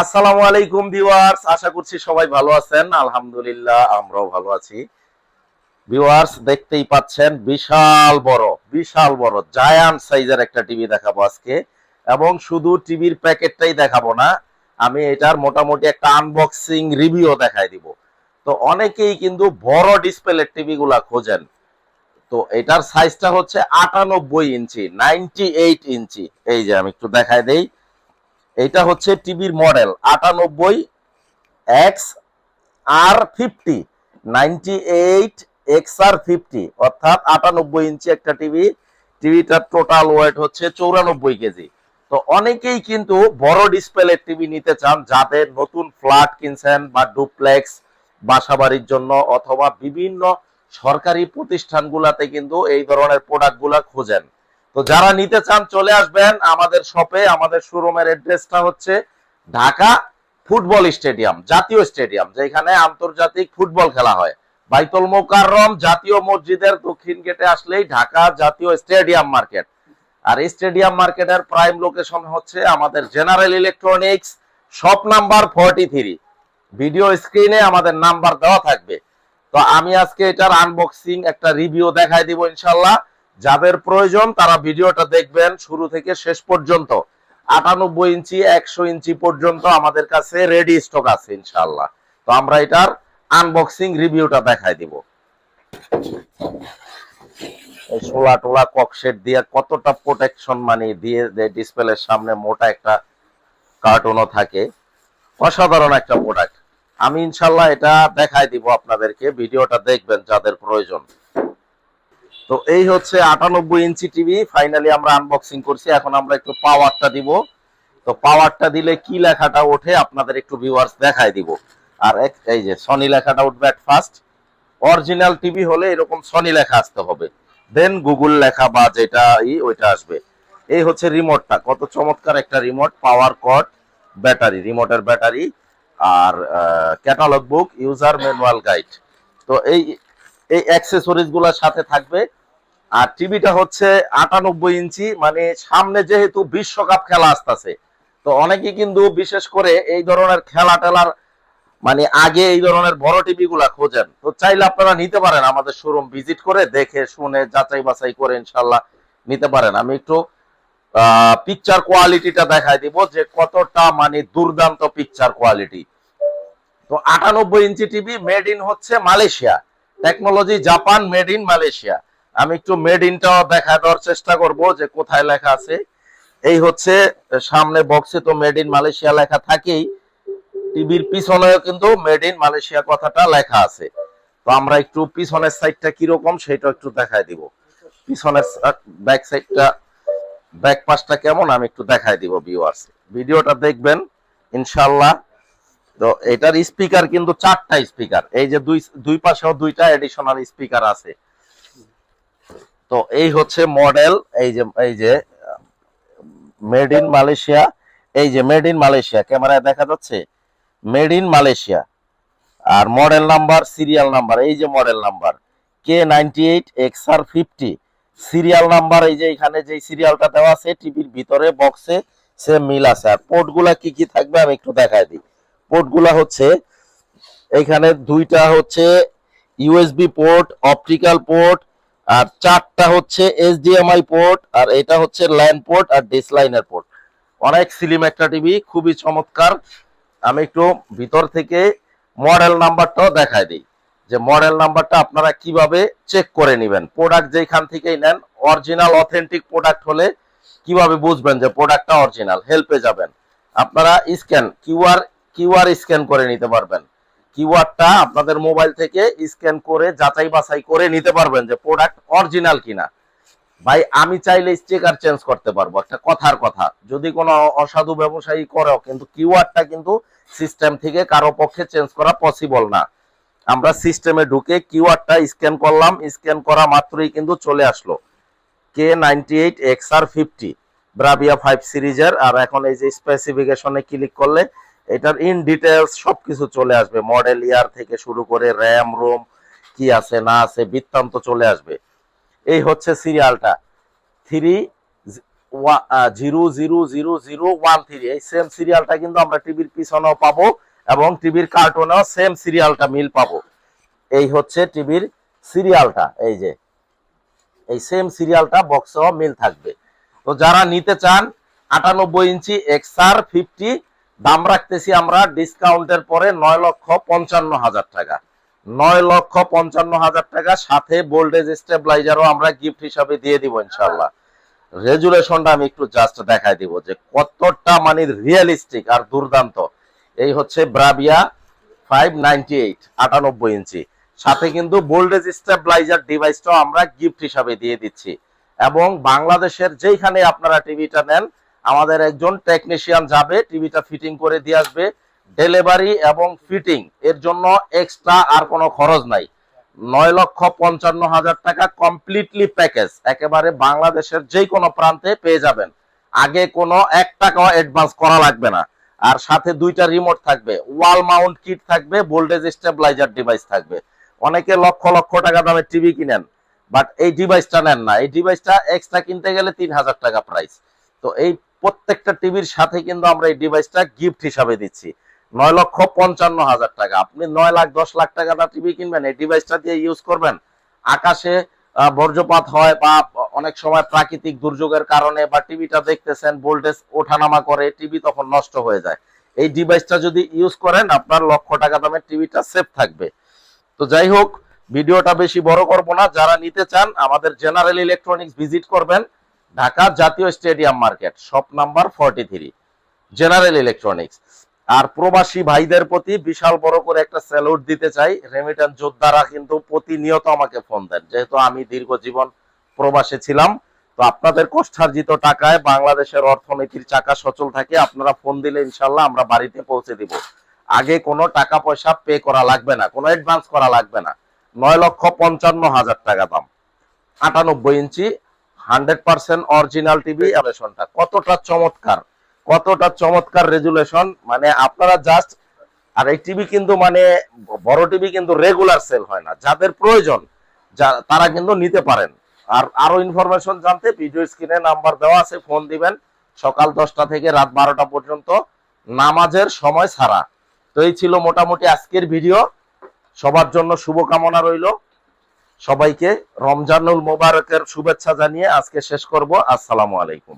আসসালামু আলাইকুম ভিউয়ার্স, আশা করছি সবাই ভালো আছেন। আলহামদুলিল্লাহ আমরাও ভালো আছি। ভিউয়ার্স, দেখতেই পাচ্ছেন বিশাল বড় জায়ান্ট সাইজের একটা টিভি দেখাবো আজকে। এবং শুধু টিভির প্যাকেটটাই দেখাবো না, আমি এটার মোটামুটি একটা আনবক্সিং রিভিউ দেখাই দিব। তো অনেকেই কিন্তু বড় ডিসপ্লের টিভি গুলা খোঁজেন। তো এটার সাইজটা হচ্ছে 98 ইঞ্চি, 98 ইঞ্চি। এই যে আমি একটু দেখাই দেই, এইটা হচ্ছে টিভির মডেল 98 XR50, 98 XR50, অর্থাৎ 98 ইঞ্চি একটা টিভি। টিভিটার টোটাল ওয়েট হচ্ছে 94 কেজি। তো অনেকেই কিন্তু বড় ডিসপ্লের টিভি নিতে চান, যাদের নতুন ফ্ল্যাট কিনছেন বা ডুপ্লেক্স বাসাবাড়ির জন্য, অথবা বিভিন্ন সরকারি প্রতিষ্ঠানগুলোতে কিন্তু এই ধরনের প্রোডাক্টগুলা খোঁজেন। তো যারা নিতে চান চলে আসবেন আমাদের শপে। আমাদের শোরুমের অ্যাড্রেসটা হচ্ছে ঢাকা ফুটবল স্টেডিয়াম, জাতীয় স্টেডিয়াম, যেখানে আন্তর্জাতিক ফুটবল খেলা হয়। বাইতুল মোকাররম জাতীয় মসজিদের দক্ষিণ গেটে আসলেই ঢাকা জাতীয় স্টেডিয়াম মার্কেট। আর এই স্টেডিয়াম মার্কেটের প্রাইম লোকেশন হচ্ছে আমাদের general electronics, shop number 43। Video স্ক্রিনে আমাদের নাম্বার দেওয়া থাকবে। তো আমি আজকে এটার আনবক্সিং একটা রিভিউ দেখাই দিব ইনশাল্লাহ। যাদের প্রয়োজন তারা ভিডিওটা দেখবেন শুরু থেকে শেষ পর্যন্ত। 98 ইঞ্চি 100 ইঞ্চি পর্যন্ত আমাদের কাছে রেডি স্টক আছে ইনশাল্লাহ। তো আমরা এটার আনবক্সিং রিভিউটা দেখাই দিব। এই সোলা টোলা ককশেট দিয়ে কতটা প্রোটেকশন মানে দিয়ে ডিসপ্লের সামনে মোটা একটা কার্টুনও থাকে। অসাধারণ একটা প্রোডাক্ট। আমি ইনশাল্লাহ এটা দেখাই দিব আপনাদেরকে, ভিডিওটা দেখবেন যাদের প্রয়োজন। তো এই হচ্ছে 98 ইঞ্চি টিভি ফাইনালি আমরা আনবক্সিং করছি। এখন আমরা একটু পাওয়ারটা দিব। তো পাওয়ারটা দিলে কি লেখাটা ওঠে আপনাদের একটু ভিউয়ার্স দেখাই দিব। আর এই যে সনি লেখাটা উঠবে এট ফার্স্ট। অরিজিনাল টিভি হলে এরকম সনি লেখা আসতে হবে, দেন গুগল লেখা বা যেটা ওইটা আসবে। এই হচ্ছে রিমোটটা, কত চমৎকার একটা রিমোট। পাওয়ার কর্ড, ব্যাটারি, রিমোটের ব্যাটারি, আর catalogue book, user manual guide. তো এই এই অ্যাক্সেসরিজ গুলোর সাথে থাকবে। আর টিভিটা হচ্ছে 98 ইঞ্চি, মানে সামনে যেহেতু বিশ্বকাপ খেলা আসতেছে, তো অনেকে কিন্তু বিশেষ করে এই ধরনের খেলা টেলার মানে আগে এই ধরনের বড় টিভি গুলা খোঁজেন। তো চাইলে আপনারা নিতে পারেন, আমাদের শোরুম ভিজিট করে দেখে শুনে যাচাই বাছাই করে ইনশাল্লাহ নিতে পারেন। আমি একটু পিকচার কোয়ালিটিটা দেখাই দিব যে কতটা মানে দুর্দান্ত পিকচার কোয়ালিটি। তো 98 ইঞ্চি টিভি মেড ইন হচ্ছে Malaysia, technology Japan, made in Malaysia. আমি একটু মেড ইনটাও দেখা দেওয়ার চেষ্টা করব যে কোথায় লেখা আছে। এই হচ্ছে সামনে বক্সে তো মেড ইন মালয়েশিয়া লেখা থাকেই, টিভির পিছনেও কিন্তু মেড ইন মালয়েশিয়া কথাটা লেখা আছে। তো আমরা একটু পিছনের সাইডটা কিরকম সেটা একটু দেখাই দিব। পিছনের ব্যাক সাইডটা, ব্যাক পাশটা কেমন আমি একটু দেখাই দিব ভিউয়ার্স, ভিডিওটা দেখবেন ইনশাআল্লাহ। তো এটার স্পিকার কিন্তু 4টা স্পিকার, এই যে দুই পাশেও 2টা এডিশনাল স্পিকার আছে। তো এই হচ্ছে মডেল, এই যে মেড ইন মালয়েশিয়া, এই যে মেড ইন মালয়েশিয়া ক্যামেরায় দেখা যাচ্ছে, মেড ইন মালয়েশিয়া। আর মডেল নাম্বার, সিরিয়াল নাম্বার, এই যে model number K98XR50, serial number এই যে এখানে যে সিরিয়ালটা দেওয়া আছে টিভির ভিতরে বক্সে সেম মিল আছে। আর পোর্টগুলা কি কি থাকবে আমি একটু দেখাই দিই। পোর্টগুলা হচ্ছে এখানে 2টা হচ্ছে ইউএসবি পোর্ট, অপটিক্যাল পোর্ট, আর 4টা হচ্ছে এইচডিএমআই পোর্ট, আর এটা হচ্ছে ল্যান পোর্ট আর ডিস লাইনের পোর্ট। অনেক স্লিম একটা টিভি, খুবই চমৎকার। আমি একটু ভিতর থেকে মডেল নাম্বারটাও দেখাই দিই যে মডেল নাম্বারটা আপনারা কিভাবে চেক করে নেবেন। প্রোডাক্ট যেখান থেকেই নেন, অরিজিনাল অথেন্টিক প্রোডাক্ট হলে কিভাবে বুঝবেন যে প্রোডাক্টটা অরিজিনাল, হেল্পে যাবেন আপনারা। স্ক্যান কিউআর স্ক্যান করে নিতে পারবেন। কিউআরটা আপনাদের মোবাইল থেকে স্ক্যান করে যাচাই বাছাই করে নিতে পারবেন যে প্রোডাক্ট অরিজিনাল কিনা। ভাই আমি চাইলে স্টিকার চেঞ্জ করতে পারবো, একটা কথার কথা, যদি কোনো অসাধু ব্যবসায়ী করেও, কিন্তু কিওয়ার্ডটা কিন্তু সিস্টেম থেকে কারো পক্ষে চেঞ্জ করা পসিবল না। আমরা সিস্টেমে ঢুকে কিওয়ার্ডটা স্ক্যান করলাম, স্ক্যান করা মাত্রই কিন্তু চলে আসলো K98XR50 ব্রাভিয়া 5 সিরিজের। আর এখন এই যে স্পেসিফিকেশনে ক্লিক করলে এটার ইন ডিটেলস সবকিছু চলে আসবে, মডেল ইয়ার থেকে শুরু করে র্যাম রোম কি আছে না আছে বৃত্তান্ত চলে আসবে। এই হচ্ছে সিরিয়ালটা 00013, এই সেম সিরিয়ালটা কিন্তু আমরা টিভির পিছনেও পাবো এবং টিভির কার্টুনেও সেম সিরিয়ালটা মিল পাবো। এই হচ্ছে টিভির সিরিয়ালটা, এই যে এই সেম সিরিয়ালটা বক্সেও মিল থাকবে। তো যারা নিতে চান 98 ইঞ্চি XR 50, দাম রাখতেছি আমরা ডিসকাউন্টের পরে 9,55,000 টাকা। 9,55,000 টাকা, সাথে ভোল্টেজ স্টেবিলাইজারও আমরা গিফট হিসাবে দিয়ে দিব ইনশাআল্লাহ। রেজুলেশনটা আমি একটু জাস্ট দেখাই দিব যে কতটা মানে রিয়েলিস্টিক আর দুর্দান্ত। এই হচ্ছে ব্রাভিয়া 598 98 ইঞ্চি, সাথে কিন্তু ভোল্টেজ স্টেবিলাইজার ডিভাইসটাও আমরা গিফট হিসাবে দিয়ে দিচ্ছি। এবং বাংলাদেশের যেখানে আপনারা টিভিটা নেন, আমাদের একজন টেকনিশিয়ান যাবে, টিভিটা ফিটিং করে দিয়ে আসবে। ডেলিভারি এবং ফিটিং এর জন্য এক্সট্রা আর কোনো খরচ নাই। 9,55,000 টাকা কমপ্লিটলি প্যাকেজ, একেবারে বাংলাদেশের যে কোনো প্রান্তে পেয়ে যাবেন। আগে কোনো 1 টাকাও অ্যাডভান্স করা লাগবে না। আর সাথে 2টা রিমোট থাকবে, ওয়াল মাউন্ট কিট থাকবে, ভোল্টেজ স্টেবিলাইজার ডিভাইস থাকবে। অনেকে লক্ষ লক্ষ টাকা দামের টিভি কিনেন, বাট এই ডিভাইসটা নেন না। এই ডিভাইসটা এক্সট্রা কিনতে গেলে 3,000 টাকা প্রাইস। তো এই প্রত্যেকটা টিভির সাথে কিন্তু আমরা এই ডিভাইসটা গিফট হিসাবে দিচ্ছি। 9,55,000 টাকা, আপনি 9 লাখ 10 লাখ টাকা দা টিভি কিনবেন, এই ডিভাইসটা দিয়ে ইউজ করবেন। আকাশে বজ্রপাত হয় বা অনেক সময় প্রাকৃতিক দুর্যোগের কারণে বা টিভিটা দেখতেছেন ভোল্টেজ ওঠানামা করে, টিভি তখন নষ্ট হয়ে যায়। এই ডিভাইসটা যদি ইউজ করেন, আপনার লক্ষ টাকা দামের টিভিটা সেফ থাকবে। তো যাই হোক, ভিডিওটা বেশি বড় করব না। যারা নিতে চান আমাদের জেনারেল ইলেকট্রনিক্স ভিজিট করবেন, ঢাকা জাতীয় stadium market, shop number 43, general electronics. আর প্রবাসী ভাইদের প্রতি বিশাল বড় করে একটা স্যালুট দিতে চাই। রেমিটেন্স যোদ্ধারা কিন্তু প্রতিনিয়ত আমাকে ফোন দেন, যেহেতু আমি দীর্ঘ জীবন প্রবাসে ছিলাম। তো আপনাদের কষ্টার্জিত টাকায় বাংলাদেশের অর্থনীতির চাকা সচল থাকে। আপনারা ফোন দিলে ইনশাল্লাহ আমরা বাড়িতে পৌঁছে দিব। আগে কোনো টাকা পয়সা পে করা লাগবে না, কোনো অ্যাডভান্স করা লাগবে না। 9,55,000 টাকা দাম, 98 ইঞ্চি 100% অরিজিনাল টিভি। রেজুলেশনটা কতটা চমৎকার, কতটা চমৎকার রেজুলেশন, মানে আপনারা জাস্ট। আর এই টিভি কিন্তু মানে বড় টিভি কিন্তু রেগুলার সেল হয় না, যাদের প্রয়োজন তারা কিন্তু নিতে পারেন। আর আরো ইনফরমেশন জানতে ভিডিও স্ক্রিনে নাম্বার দেওয়া আছে, ফোন দিবেন। সকাল 10টা থেকে রাত 12টা পর্যন্ত, নামাজের সময় ছাড়া। তো এই ছিল মোটামুটি আজকের ভিডিও। সবার জন্য শুভকামনা রইল। সবাইকে রমজানুল মোবারকের শুভেচ্ছা জানিয়ে আজকে শেষ করব। আসসালামু আলাইকুম।